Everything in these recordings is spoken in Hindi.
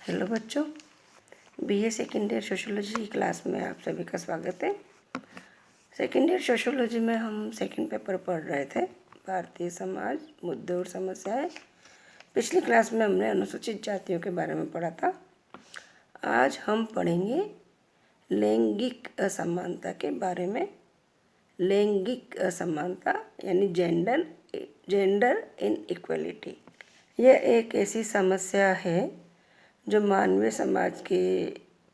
हेलो बच्चों, बीए सेकेंड ईयर सोशियोलॉजी की क्लास में आप सभी का स्वागत है। सेकेंड ईयर सोशियोलॉजी में हम सेकेंड पेपर पढ़ रहे थे, भारतीय समाज, मुद्दे और समस्याएं। पिछली क्लास में हमने अनुसूचित जातियों के बारे में पढ़ा था। आज हम पढ़ेंगे लैंगिक असमानता के बारे में। लैंगिक असमानता यानी जेंडर इनइक्वलिटी। यह एक ऐसी समस्या है जो मानवीय समाज के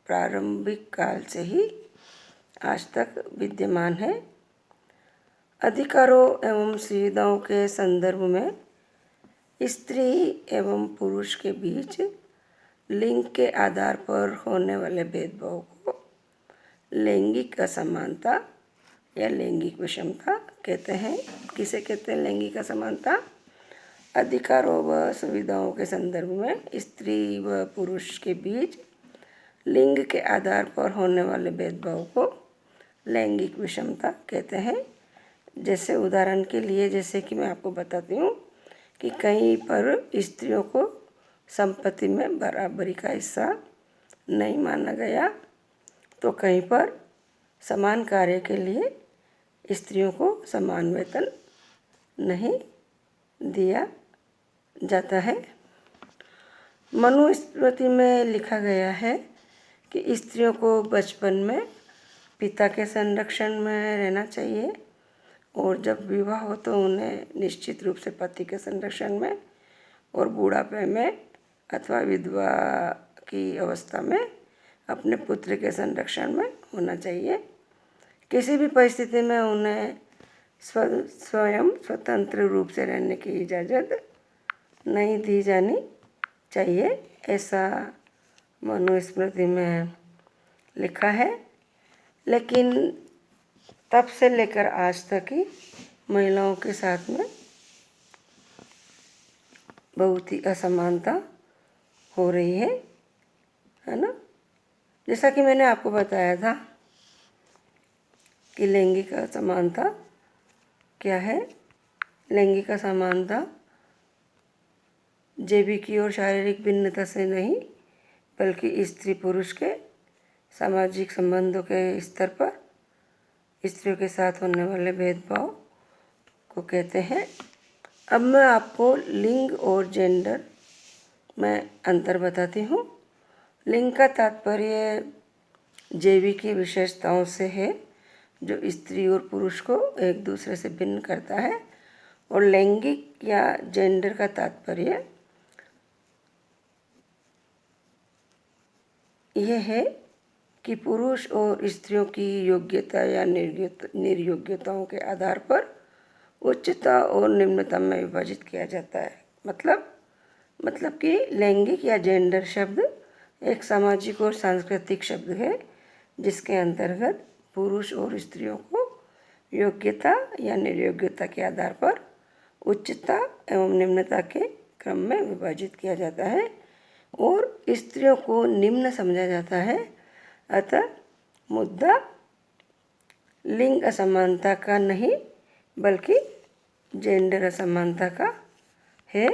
प्रारंभिक काल से ही आज तक विद्यमान है। अधिकारों एवं सुविधाओं के संदर्भ में स्त्री एवं पुरुष के बीच लिंग के आधार पर होने वाले भेदभाव को लैंगिक असमानता या लैंगिक विषमता कहते हैं। किसे कहते हैं लैंगिक असमानता? अधिकारों व सुविधाओं के संदर्भ में स्त्री व पुरुष के बीच लिंग के आधार पर होने वाले भेदभाव को लैंगिक विषमता कहते हैं। जैसे उदाहरण के लिए, जैसे कि मैं आपको बताती हूँ कि कहीं पर स्त्रियों को संपत्ति में बराबरी का हिस्सा नहीं माना गया, तो कहीं पर समान कार्य के लिए स्त्रियों को समान वेतन नहीं दिया जाता है। मनुस्मृति में लिखा गया है कि स्त्रियों को बचपन में पिता के संरक्षण में रहना चाहिए और जब विवाह हो तो उन्हें निश्चित रूप से पति के संरक्षण में, और बुढ़ापे में अथवा विधवा की अवस्था में अपने पुत्र के संरक्षण में होना चाहिए। किसी भी परिस्थिति में उन्हें स्वयं स्वतंत्र रूप से रहने की इजाज़त नहीं दी जानी चाहिए, ऐसा मनुस्मृति में लिखा है। लेकिन तब से लेकर आज तक ही महिलाओं के साथ में बहुत ही असमानता हो रही है ना। जैसा कि मैंने आपको बताया था कि लैंगिक असमानता क्या है। लैंगिक असमानता जैविकी और शारीरिक भिन्नता से नहीं, बल्कि स्त्री पुरुष के सामाजिक संबंधों के स्तर पर स्त्रियों के साथ होने वाले भेदभाव को कहते हैं। अब मैं आपको लिंग और जेंडर में अंतर बताती हूँ। लिंग का तात्पर्य जैविकी विशेषताओं से है जो स्त्री और पुरुष को एक दूसरे से भिन्न करता है, और लैंगिक या जेंडर का तात्पर्य यह है कि पुरुष और स्त्रियों की योग्यता या निर्योग्यताओं के आधार पर उच्चता और निम्नता में विभाजित किया जाता है। मतलब कि लैंगिक या जेंडर शब्द एक सामाजिक और सांस्कृतिक शब्द है जिसके अंतर्गत पुरुष और स्त्रियों को योग्यता या निर्योग्यता के आधार पर उच्चता एवं निम्नता के क्रम में विभाजित किया जाता है और स्त्रियों को निम्न समझा जाता है। अतः मुद्दा लिंग असमानता का नहीं, बल्कि जेंडर असमानता का है।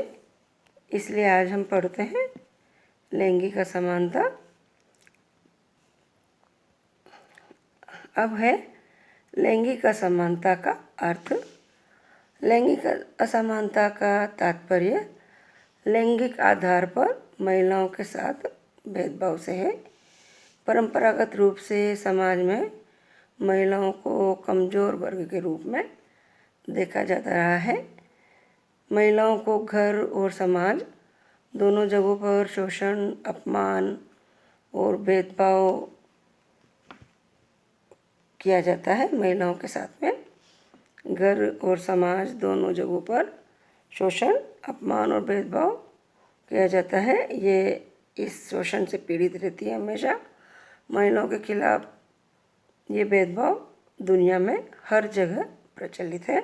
इसलिए आज हम पढ़ते हैं लैंगिक असमानता। अब है लैंगिक असमानता का अर्थ। लैंगिक असमानता का तात्पर्य लैंगिक आधार पर महिलाओं के साथ भेदभाव से है। परंपरागत रूप से समाज में महिलाओं को कमज़ोर वर्ग के रूप में देखा जाता रहा है। महिलाओं को घर और समाज दोनों जगहों पर शोषण, अपमान और भेदभाव किया जाता है। महिलाओं के साथ में घर और समाज दोनों जगहों पर शोषण, अपमान और भेदभाव किया जाता है। ये इस शोषण से पीड़ित रहती है हमेशा। महिलाओं के खिलाफ ये भेदभाव दुनिया में हर जगह प्रचलित है।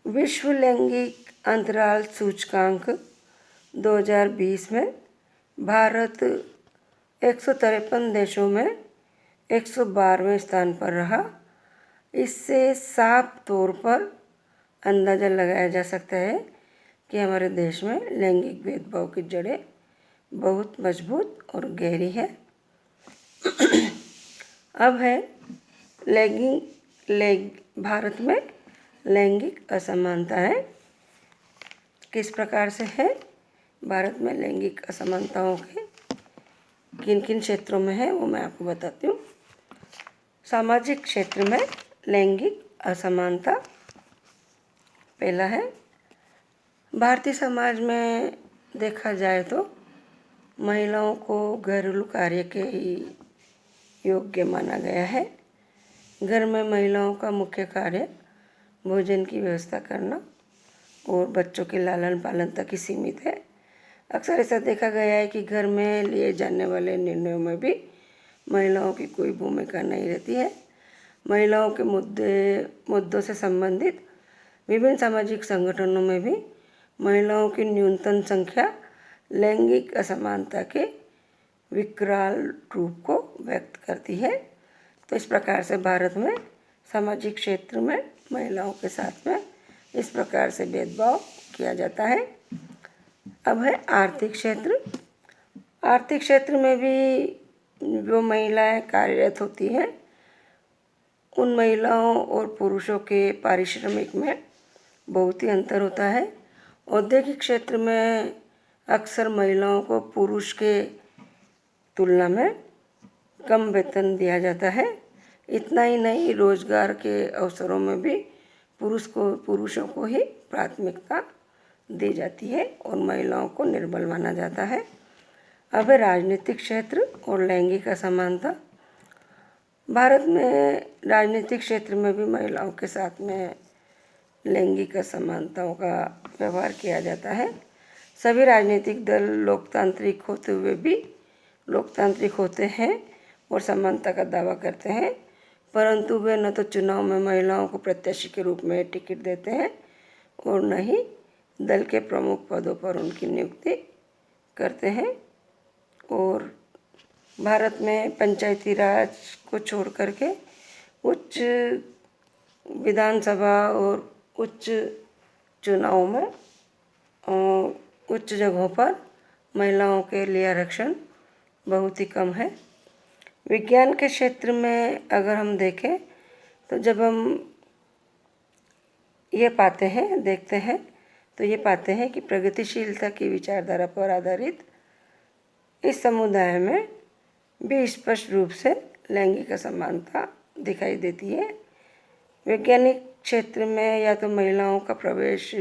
विश्व लैंगिक अंतराल सूचकांक 2020 में भारत 153 देशों में 112वें स्थान पर रहा। इससे साफ तौर पर अंदाज़ा लगाया जा सकता है कि हमारे देश में लैंगिक भेदभाव की जड़ें बहुत मजबूत और गहरी है। अब है भारत में लैंगिक असमानता है। किस प्रकार से है भारत में लैंगिक असमानताओं के किन किन क्षेत्रों में है वो मैं आपको बताती हूँ। सामाजिक क्षेत्र में लैंगिक असमानता पहला है। भारतीय समाज में देखा जाए तो महिलाओं को घरेलू कार्य के ही योग्य माना गया है। घर में महिलाओं का मुख्य कार्य भोजन की व्यवस्था करना और बच्चों के लालन पालन तक ही सीमित है। अक्सर ऐसा देखा गया है कि घर में लिए जाने वाले निर्णयों में भी महिलाओं की कोई भूमिका नहीं रहती है। महिलाओं के मुद्दों से संबंधित विभिन्न सामाजिक संगठनों में भी महिलाओं की न्यूनतम संख्या लैंगिक असमानता के विकराल रूप को व्यक्त करती है। तो इस प्रकार से भारत में सामाजिक क्षेत्र में महिलाओं के साथ में इस प्रकार से भेदभाव किया जाता है। अब है आर्थिक क्षेत्र। आर्थिक क्षेत्र में भी जो महिलाएं कार्यरत होती हैं उन महिलाओं और पुरुषों के पारिश्रमिक में बहुत ही अंतर होता है। औद्योगिक क्षेत्र में अक्सर महिलाओं को पुरुष के तुलना में कम वेतन दिया जाता है। इतना ही नहीं, रोजगार के अवसरों में भी पुरुषों को ही प्राथमिकता दी जाती है और महिलाओं को निर्बल माना जाता है। अब है राजनीतिक क्षेत्र और लैंगिक असमानता। भारत में राजनीतिक क्षेत्र में भी महिलाओं के साथ में लैंगिक असमानताओं का व्यवहार किया जाता है। सभी राजनीतिक दल लोकतांत्रिक होते हैं और समानता का दावा करते हैं, परंतु वे न तो चुनाव में महिलाओं को प्रत्याशी के रूप में टिकट देते हैं और न ही दल के प्रमुख पदों पर उनकी नियुक्ति करते हैं। और भारत में पंचायती राज को छोड़ करके उच्च विधानसभा और उच्च चुनाव में उच्च जगहों पर महिलाओं के लिए आरक्षण बहुत ही कम है। विज्ञान के क्षेत्र में अगर हम देखें तो जब हम ये देखते हैं तो ये पाते हैं कि प्रगतिशीलता की विचारधारा पर आधारित इस समुदाय में भी स्पष्ट रूप से लैंगिक असमानता दिखाई देती है। वैज्ञानिक क्षेत्र में या तो महिलाओं का प्रवेश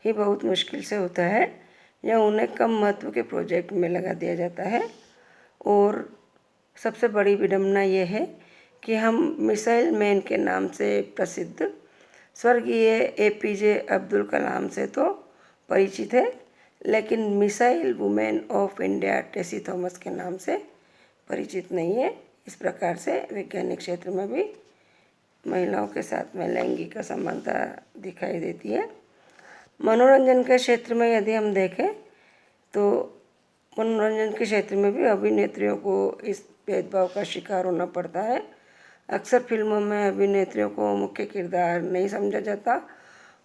ही बहुत मुश्किल से होता है या उन्हें कम महत्व के प्रोजेक्ट में लगा दिया जाता है। और सबसे बड़ी विडंबना ये है कि हम मिसाइल मैन के नाम से प्रसिद्ध स्वर्गीय एपीजे अब्दुल कलाम से तो परिचित है, लेकिन missile women of India Tessy Thomas के नाम से परिचित नहीं है। इस प्रकार से वैज्ञानिक क्षेत्र में भी महिलाओं के साथ में लैंगिक असमानता दिखाई देती है। मनोरंजन के क्षेत्र में यदि हम देखें तो मनोरंजन के क्षेत्र में भी अभिनेत्रियों को इस भेदभाव का शिकार होना पड़ता है। अक्सर फिल्मों में अभिनेत्रियों को मुख्य किरदार नहीं समझा जाता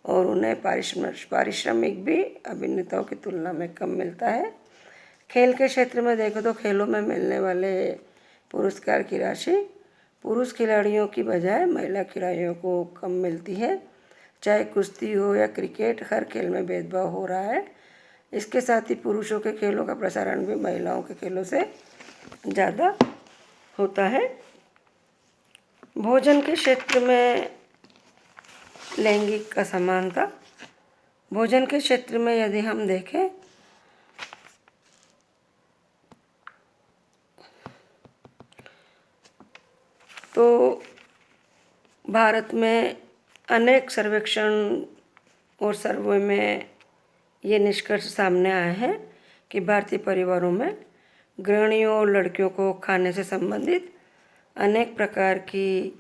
और उन्हें पारिश्रमिक भी अभिनेताओं की तुलना में कम मिलता है। खेल के क्षेत्र में देखो तो खेलों में मिलने वाले पुरस्कार की राशि पुरुष खिलाड़ियों की बजाय महिला खिलाड़ियों को कम मिलती है। चाहे कुश्ती हो या क्रिकेट, हर खेल में भेदभाव हो रहा है। इसके साथ ही पुरुषों के खेलों का प्रसारण भी महिलाओं के खेलों से ज़्यादा होता है। भोजन के क्षेत्र में लैंगिक असमानता। भोजन के क्षेत्र में यदि हम देखें तो भारत में अनेक सर्वेक्षण और सर्वे में ये निष्कर्ष सामने आए हैं कि भारतीय परिवारों में गृहिणियों और लड़कियों को खाने से संबंधित अनेक प्रकार की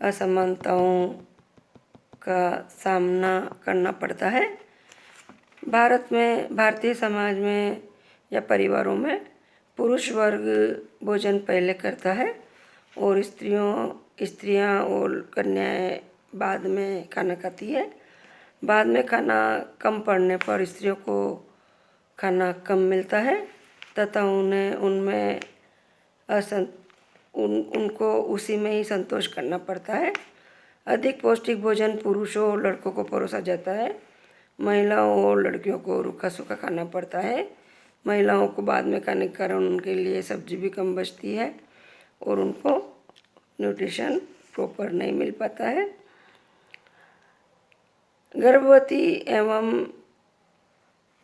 असमानताओं का सामना करना पड़ता है। भारतीय समाज में या परिवारों में पुरुष वर्ग भोजन पहले करता है और स्त्रियां और कन्याएं बाद में खाना खाती है। बाद में खाना कम पड़ने पर स्त्रियों को खाना कम मिलता है तथा उन्हें उनमें उनको उसी में ही संतोष करना पड़ता है। अधिक पौष्टिक भोजन पुरुषों और लड़कों को परोसा जाता है। महिलाओं और लड़कियों को रूखा सूखा खाना पड़ता है। महिलाओं को बाद में खाने के कारण उनके लिए सब्जी भी कम बचती है और उनको न्यूट्रिशन प्रॉपर नहीं मिल पाता है। गर्भवती एवं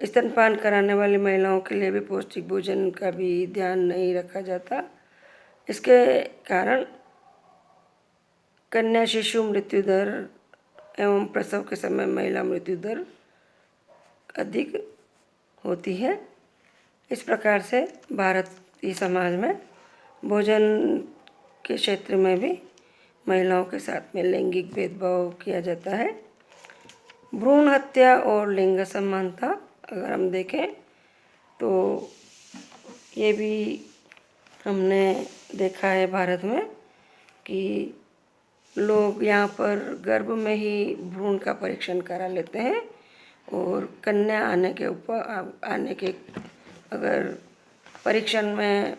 स्तनपान कराने वाली महिलाओं के लिए भी पौष्टिक भोजन का भी ध्यान नहीं रखा जाता। इसके कारण कन्या शिशु मृत्यु दर एवं प्रसव के समय महिला मृत्यु दर अधिक होती है। इस प्रकार से भारतीय समाज में भोजन के क्षेत्र में भी महिलाओं के साथ में लैंगिक भेदभाव किया जाता है। भ्रूण हत्या और लिंग समानता अगर हम देखें तो ये भी हमने देखा है भारत में कि लोग यहाँ पर गर्भ में ही भ्रूण का परीक्षण करा लेते हैं और कन्या आने के अगर परीक्षण में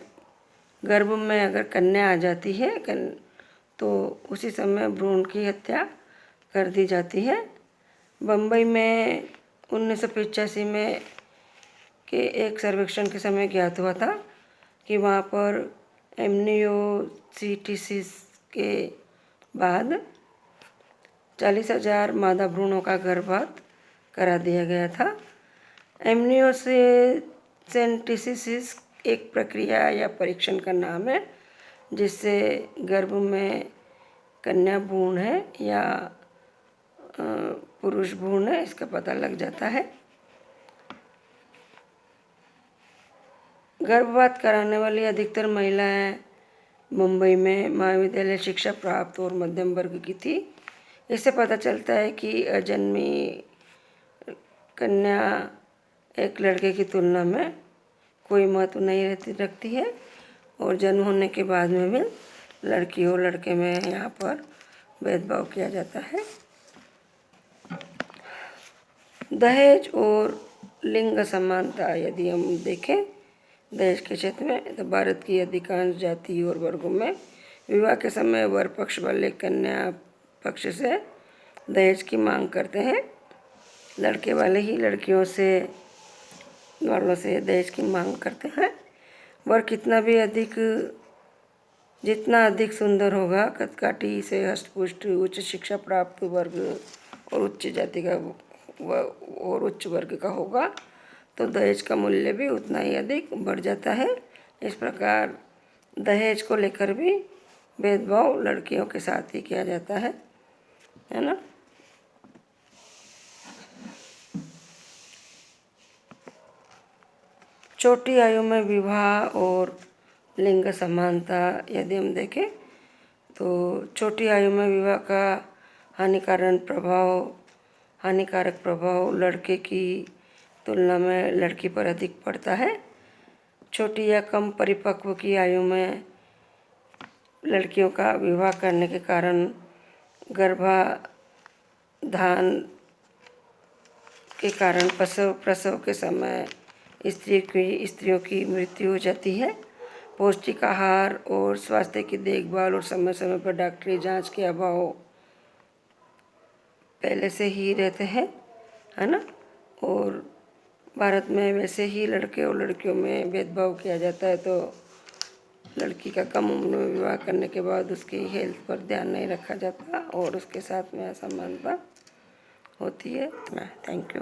गर्भ में अगर कन्या आ जाती है तो उसी समय भ्रूण की हत्या कर दी जाती है। बम्बई में 1985 में के एक सर्वेक्षण के समय ज्ञात हुआ था कि वहाँ पर एमनियोसिटिस के बाद 40,000 मादा भ्रूणों का गर्भपात करा दिया गया था। एमनियोसिटिस एक प्रक्रिया या परीक्षण का नाम है जिससे गर्भ में कन्या भ्रूण है या पुरुष भ्रूण है इसका पता लग जाता है। गर्भपात कराने वाली अधिकतर महिलाएं मुंबई में महाविद्यालय शिक्षा प्राप्त और मध्यम वर्ग की थी। इससे पता चलता है कि अजन्मी कन्या एक लड़के की तुलना में कोई महत्व नहीं रखती है और जन्म होने के बाद में भी लड़की और लड़के में यहाँ पर भेदभाव किया जाता है। दहेज और लिंग समानता यदि हम देखें दहेज के क्षेत्र में तो भारत की अधिकांश जाति और वर्गों में विवाह के समय वर पक्ष वाले कन्या पक्ष से दहेज की मांग करते हैं। लड़के वाले ही लड़कियों से वालों से दहेज की मांग करते हैं। वर जितना अधिक सुंदर होगा, कदकाठी से हष्टपुष्ट, उच्च शिक्षा प्राप्त वर्ग और उच्च जाति का और उच्च वर्ग का होगा तो दहेज का मूल्य भी उतना ही अधिक बढ़ जाता है। इस प्रकार दहेज को लेकर भी भेदभाव लड़कियों के साथ ही किया जाता है ना। छोटी आयु में विवाह और लिंग समानता यदि हम देखें तो छोटी आयु में विवाह का हानिकारक प्रभाव लड़के की तुलना में लड़की पर अधिक पड़ता है। छोटी या कम परिपक्व की आयु में लड़कियों का विवाह करने के कारण गर्भाधान के कारण प्रसव के समय स्त्रियों की मृत्यु हो जाती है। पौष्टिक आहार और स्वास्थ्य की देखभाल और समय समय पर डॉक्टरी जांच के अभाव पहले से ही रहते हैं, है ना। और भारत में वैसे ही लड़के और लड़कियों में भेदभाव किया जाता है तो लड़की का कम उम्र में विवाह करने के बाद उसकी हेल्थ पर ध्यान नहीं रखा जाता और उसके साथ में असमानता होती है। Thank you.